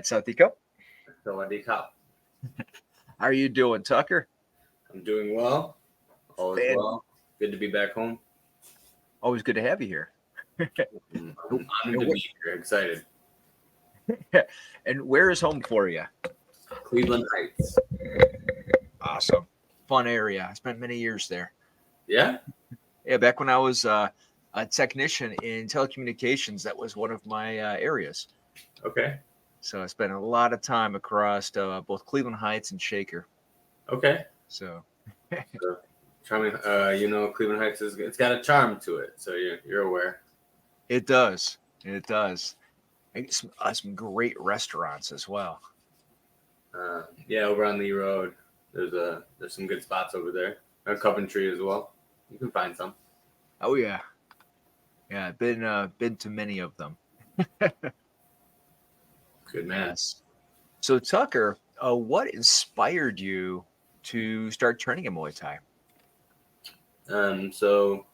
Sawadee Cup. Sawadee Cup. How are you doing, Tucker? I'm doing well. All is well. Good to be back home. Always good to have you here. I'm honored to be here. Excited. And where is home for you? Cleveland Heights. Awesome. Fun area. I spent many years there. Yeah? Yeah, back when I was a technician in telecommunications, that was one of my areas. Okay. So I spent a lot of time across both Cleveland Heights and Shaker. Okay. So charming. Cleveland Heights it's got a charm to it. So you're aware. It does. It does. Some great restaurants as well. Over on Lee Road, there's some good spots over there. Coventry as well. You can find some. Oh yeah, yeah. Been to many of them. Good man. Yes. So Tucker, what inspired you to start training in Muay Thai? So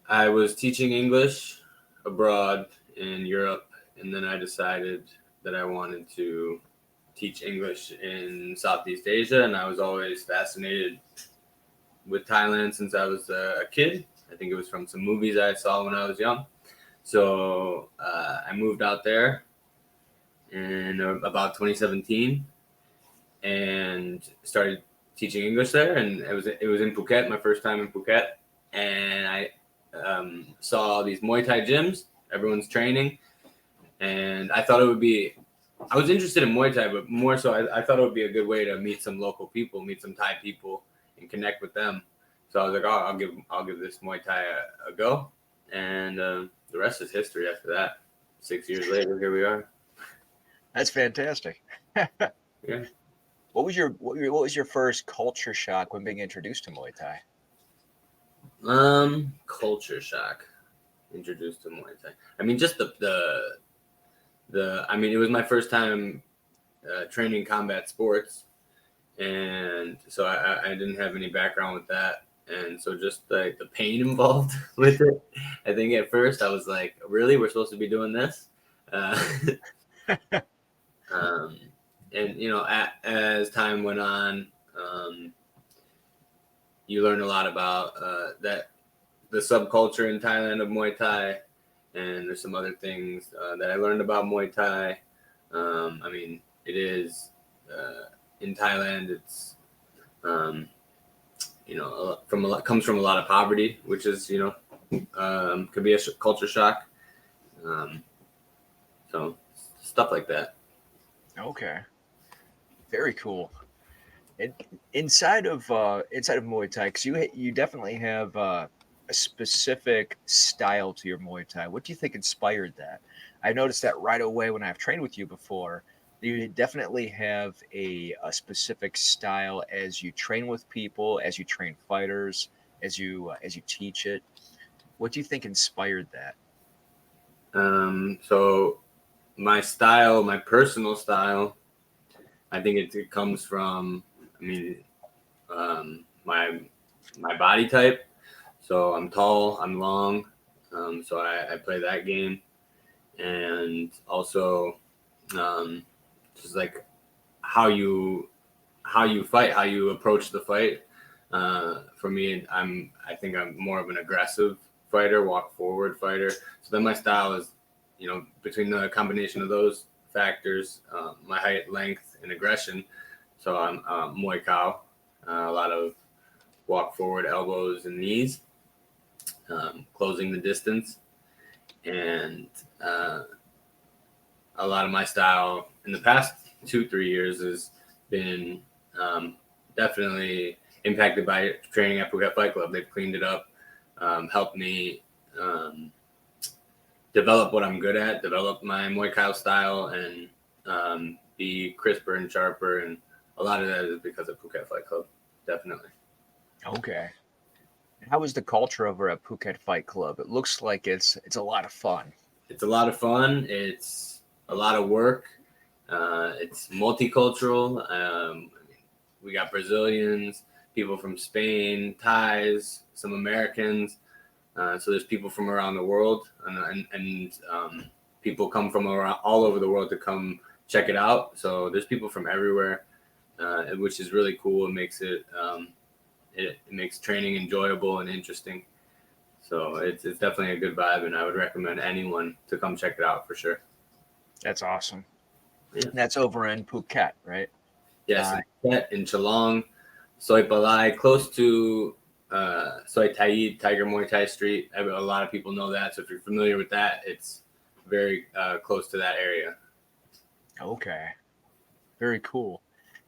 I was teaching English abroad in Europe, and then I decided that I wanted to teach English in Southeast Asia, and I was always fascinated with Thailand since I was a kid. I think it was from some movies I saw when I was young. So I moved out there in about 2017 and started teaching English there, and it was in Phuket, my first time in Phuket, and I saw all these Muay Thai gyms, everyone's training, and I thought I was interested in Muay Thai, but more so I thought it would be a good way to meet some local people, meet some Thai people, and connect with them. So I was like, oh, I'll give this Muay Thai a go, and the rest is history after that. 6 years later, here we are. That's fantastic. Yeah. What was your first culture shock when being introduced to Muay Thai? Culture shock. Introduced to Muay Thai. I mean, just the I mean, it was my first time training combat sports, and so I didn't have any background with that, and so just the pain involved with it. I think at first I was like, really, we're supposed to be doing this? And as time went on, you learn a lot about that the subculture in Thailand of Muay Thai, and there's some other things that I learned about Muay Thai. I mean, it is in Thailand. It's comes from a lot of poverty, which is could be a culture shock. So stuff like that. Okay, very cool. And inside of Muay Thai, because you definitely have a specific style to your Muay Thai. What do you think inspired that? I noticed that right away when I've trained with you before. You definitely have a specific style as you train with people, as you train fighters, as you teach it. What do you think inspired that? So my style, my personal style, I think it comes from, my body type. So I'm tall, I'm long, so I play that game, and also just like how you fight, how you approach the fight. For me, I think I'm more of an aggressive fighter, walk forward fighter. So then my style is, between the combination of those factors, my height, length, and aggression. So I'm Muay Khao, a lot of walk forward, elbows and knees, closing the distance, and a lot of my style in the past 2-3 years has been definitely impacted by training at Phuket Fight Club. They've cleaned it up, helped me develop what I'm good at, develop my Muay Thai style, and be crisper and sharper. And a lot of that is because of Phuket Fight Club, definitely. Okay. How is the culture over at Phuket Fight Club? It looks like it's a lot of fun. It's a lot of fun. It's a lot of work. It's multicultural. We got Brazilians, people from Spain, Thais, some Americans. So there's people from around the world, and people come from around, all over the world to come check it out. So there's people from everywhere, which is really cool. It makes it makes training enjoyable and interesting. So it's definitely a good vibe, and I would recommend anyone to come check it out for sure. That's awesome. Yeah. And that's over in Phuket, right? Yes, in Phuket, in Chalong, Soi Palai, close to Soi Thai, Tiger Muay Thai Street. A lot of people know that. So if you're familiar with that, it's very close to that area. Okay. Very cool.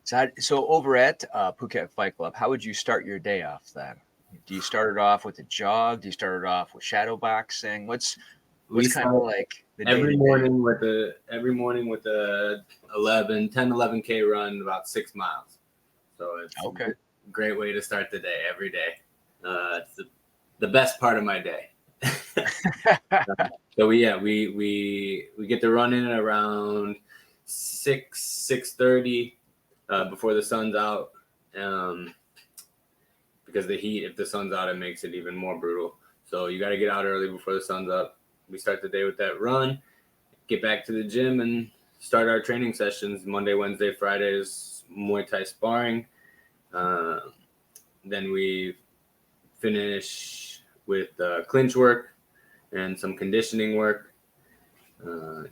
So over at Phuket Fight Club, how would you start your day off then? Do you start it off with a jog? Do you start it off with shadow boxing? What's kind of like the every day-to-day? morning with a 10-11K run, about 6 miles. So it's Okay. a great way to start the day every day. It's the best part of my day. So we get to run in around 6:30 before the sun's out. Because the heat, if the sun's out, it makes it even more brutal. So you got to get out early before the sun's up. We start the day with that run, get back to the gym, and start our training sessions. Monday, Wednesday, Fridays, Muay Thai sparring. Then we finish with clinch work and some conditioning work.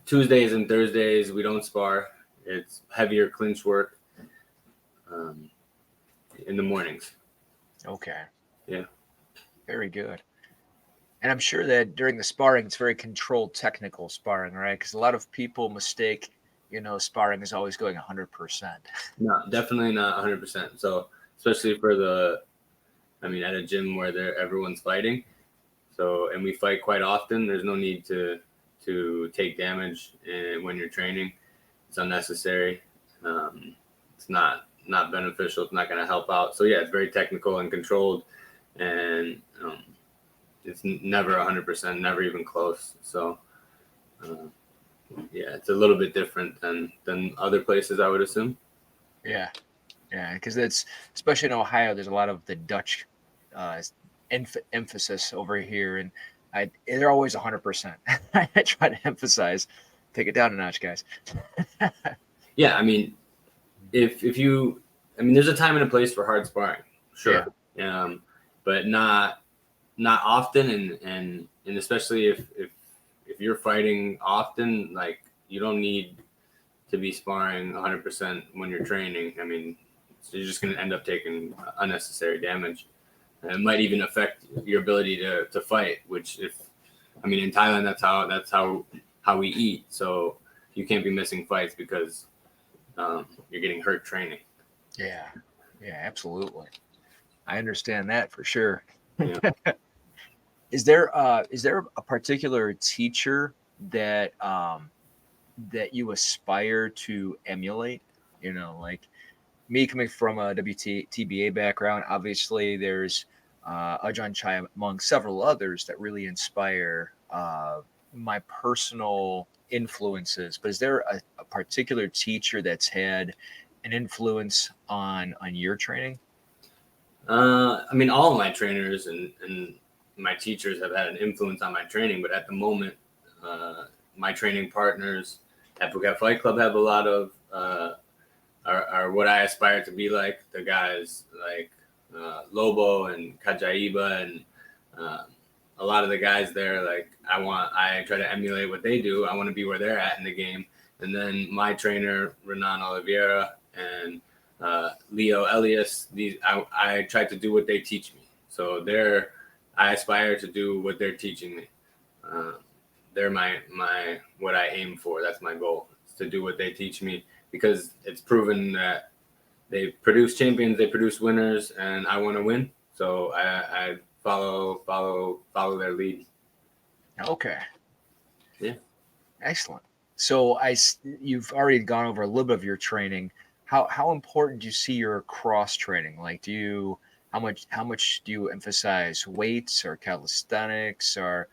Tuesdays and Thursdays, we don't spar. It's heavier clinch work in the mornings. Okay. Yeah. Very good. And I'm sure that during the sparring, it's very controlled technical sparring, right? Because a lot of people mistake, sparring is always going 100%. No, definitely not 100%. So especially at a gym where everyone's fighting. So, and we fight quite often. There's no need to take damage when you're training. It's unnecessary. It's not beneficial. It's not going to help out. So yeah, it's very technical and controlled, and it's never 100%, never even close. So yeah, it's a little bit different than other places, I would assume. Yeah. Yeah. Because that's, especially in Ohio, there's a lot of the Dutch emphasis over here. And they're always 100%. I try to emphasize, take it down a notch, guys. Yeah. I mean, there's a time and a place for hard sparring. Sure. Yeah. But not often. And especially if you're fighting often, like, you don't need to be sparring 100% when you're training. I mean, you're just going to end up taking unnecessary damage. And it might even affect your ability to fight, which in Thailand, that's how we eat. So you can't be missing fights because you're getting hurt training. Yeah. Yeah, absolutely. I understand that for sure. Yeah. Is there a particular teacher that you aspire to emulate? Like me, coming from a WTBA background, obviously there's Ajahn Chai among several others that really inspire my personal influences. But is there a particular teacher that's had an influence on your training? All of my trainers and my teachers have had an influence on my training, but at the moment, my training partners at Phuket Fight Club have a lot of are what I aspire to be like. The guys like Lobo and Kajaiba and a lot of the guys there, like I try to emulate what they do. I want to be where they're at in the game. And then my trainer, Renan Oliveira, and Leo Elias, I try to do what they teach me. So I aspire to do what they're teaching me. They're my what I aim for. That's my goal, is to do what they teach me, because it's proven that they produce champions, they produce winners, and I want to win. So I follow their lead. Okay. Yeah. Excellent. So you've already gone over a little bit of your training. How important do you see your cross training? Like, how much do you emphasize weights or calisthenics, or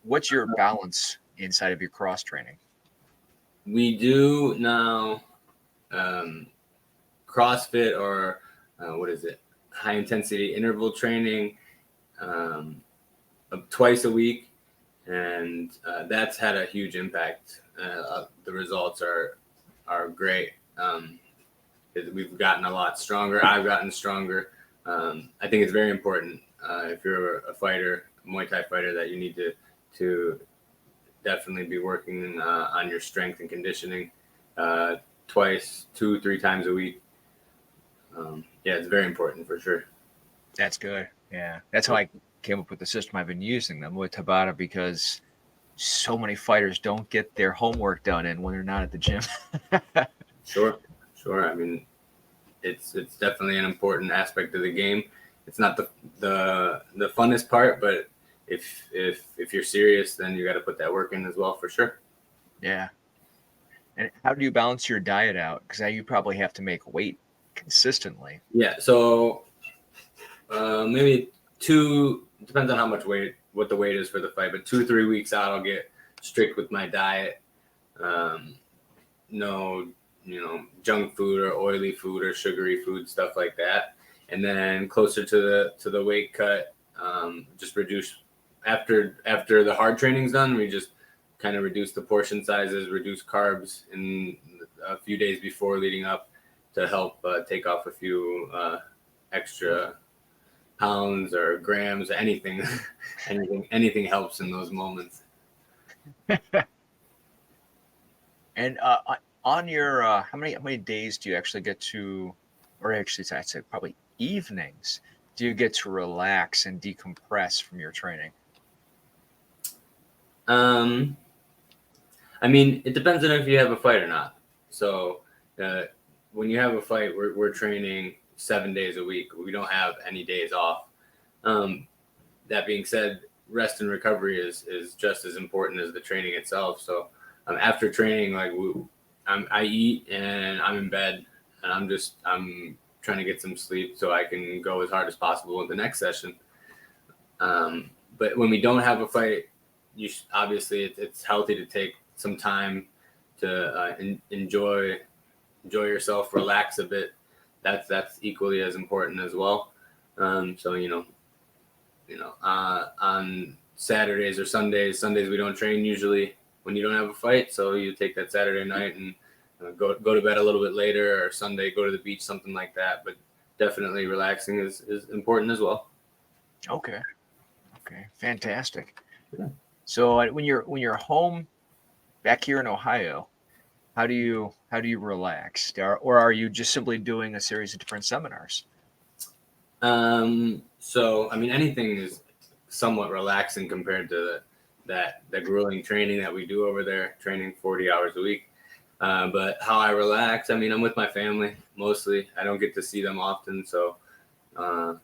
what's your balance inside of your cross training? We do now CrossFit, or what is it? High intensity interval training twice a week. and that's had a huge impact. The results are great. We've gotten a lot stronger. I've gotten stronger. I think it's very important if you're a fighter, a Muay Thai fighter, that you need to definitely be working on your strength and conditioning twice, 2, 3 times a week. Yeah, it's very important for sure. That's good. Yeah, that's how I came up with the system I've been using, the Muay Tabata, because so many fighters don't get their homework done in when they're not at the gym. Sure. I mean, it's definitely an important aspect of the game. It's not the funnest part, but if you're serious, then you got to put that work in as well, for sure. Yeah. And how do you balance your diet out? Because now you probably have to make weight consistently. Yeah. So maybe depends on how much weight, what the weight is for the fight, but 2-3 weeks out, I'll get strict with my diet. No, junk food or oily food or sugary food, stuff like that. And then closer to the weight cut, just reduce after the hard training's done. We just kind of reduce the portion sizes, reduce carbs in a few days before leading up to help take off a few extra pounds or grams, anything. anything helps in those moments. And on your how many days do you actually get to, or actually I'd say probably evenings, do you get to relax and decompress from your training? I mean, it depends on if you have a fight or not. So when you have a fight, we're training 7 days a week. We don't have any days off. That being said, rest and recovery is just as important as the training itself. So after training, like I eat and I'm in bed, and I'm trying to get some sleep so I can go as hard as possible in the next session. But when we don't have a fight, obviously it's healthy to take some time to enjoy yourself, relax a bit. That's equally as important as well. So on Saturdays or Sundays we don't train usually when you don't have a fight. So you take that Saturday night and go to bed a little bit later, or Sunday go to the beach, something like that. But definitely relaxing is important as well. Okay, fantastic. Yeah. So when you're home back here in Ohio, how do you relax? Or are you just simply doing a series of different seminars? So I mean, anything is somewhat relaxing compared to the grueling training that we do over there, training 40 hours a week. But how I relax, I mean, I'm with my family mostly. I don't get to see them often, so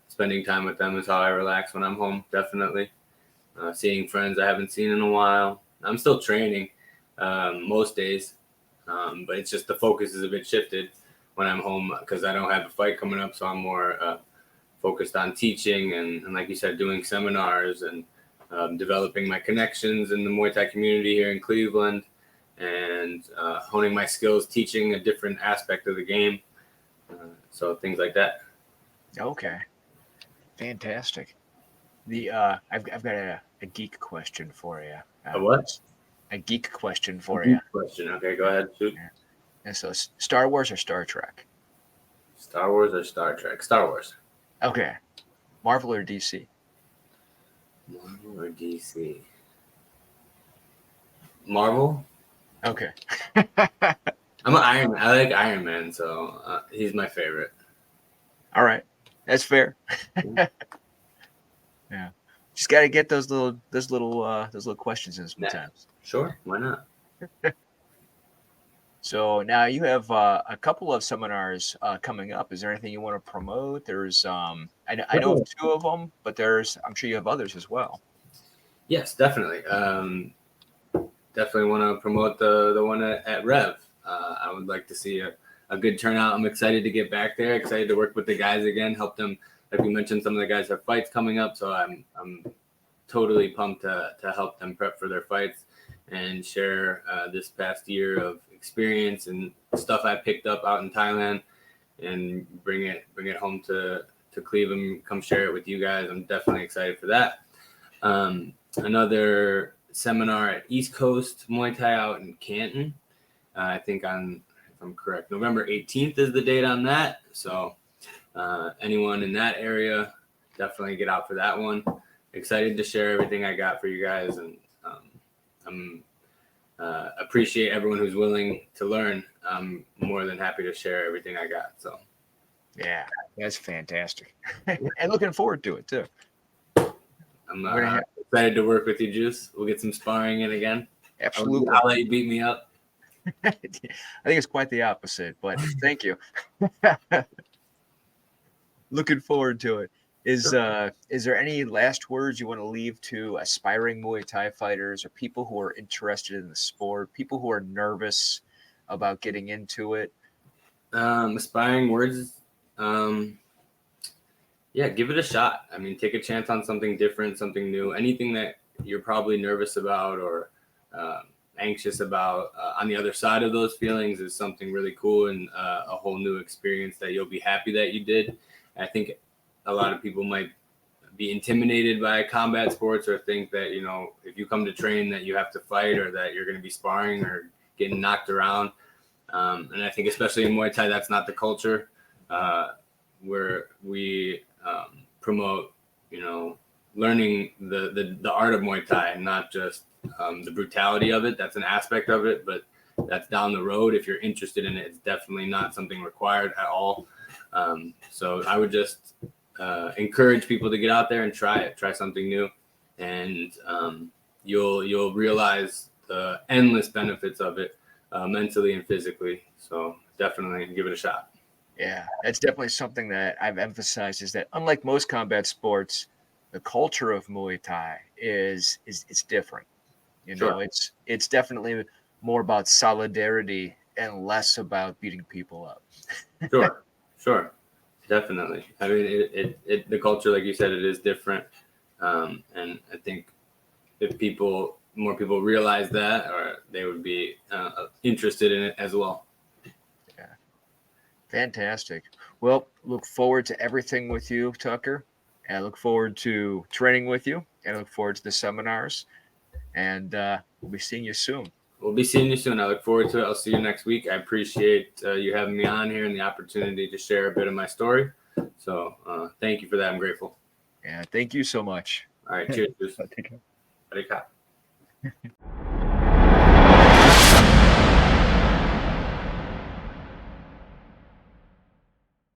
spending time with them is how I relax when I'm home, definitely. Seeing friends I haven't seen in a while. I'm still training most days, but it's just the focus is a bit shifted when I'm home because I don't have a fight coming up, so I'm more focused on teaching and like you said, doing seminars and developing my connections in the Muay Thai community here in Cleveland, and honing my skills, teaching a different aspect of the game. So things like that. Okay, fantastic. I've got a geek question for you. A what? A geek question for you. you. Question. Okay, go ahead. Shoot. Yeah. And so, Star Wars or Star Trek? Star Wars or Star Trek? Star Wars. Okay. Marvel or DC? Marvel or DC? Marvel. Okay. I'm an Iron Man. I like Iron Man, so he's my favorite. All right, that's fair. Yeah, just got to get those little questions in sometimes. Sure, why not? So now you have a couple of seminars coming up. Is there anything you want to promote? There's I know of 2 of them, but I'm sure you have others as well. Yes, definitely. Definitely want to promote the one at Rev. I would like to see a good turnout. I'm excited to get back there. Excited to work with the guys again. Help them, like we mentioned, some of the guys have fights coming up, so I'm totally pumped to help them prep for their fights and share this past year of experience and stuff I picked up out in Thailand, and bring it home to Cleveland. Come share it with you guys. I'm definitely excited for that. Another seminar at East Coast Muay Thai out in Canton. I think if I'm correct, November 18th is the date on that. So anyone in that area, definitely get out for that one. Excited to share everything I got for you guys, and I'm appreciate everyone who's willing to learn. I'm more than happy to share everything I got. So yeah, that's fantastic. And looking forward to it too. I'm excited to work with you, Juice. We'll get some sparring in again. Absolutely. I'll let you beat me up. I think it's quite the opposite, but thank you. Looking forward to it. Is there any last words you want to leave to aspiring Muay Thai fighters or people who are interested in the sport, people who are nervous about getting into it? Aspiring words. Yeah, give it a shot. I mean, take a chance on something different, something new, anything that you're probably nervous about or anxious about. On the other side of those feelings is something really cool and a whole new experience that you'll be happy that you did. I think a lot of people might be intimidated by combat sports or think that, you know, if you come to train that you have to fight or that you're going to be sparring or getting knocked around. And I think especially in Muay Thai, that's not the culture where we promote, you know, learning the art of Muay Thai and not just the brutality of it. That's an aspect of it, but that's down the road. If you're interested in it, it's definitely not something required at all. So I would just encourage people to get out there and try something new, and you'll realize the endless benefits of it mentally and physically. So definitely give it a shot. Yeah, that's definitely something that I've emphasized is that unlike most combat sports, the culture of Muay Thai is different. You know, Sure. it's definitely more about solidarity and less about beating people up. Sure, definitely. I mean, the culture, like you said, it is different, and I think if more people realize that, or they would be interested in it as well. Yeah, fantastic. Well, look forward to everything with you, Tucker. And I look forward to training with you, and I look forward to the seminars. And we'll be seeing you soon. We'll be seeing you soon. I look forward to it. I'll see you next week. I appreciate you having me on here and the opportunity to share a bit of my story. So thank you for that. I'm grateful. Yeah, thank you so much. All right. Cheers. Take care. Bye.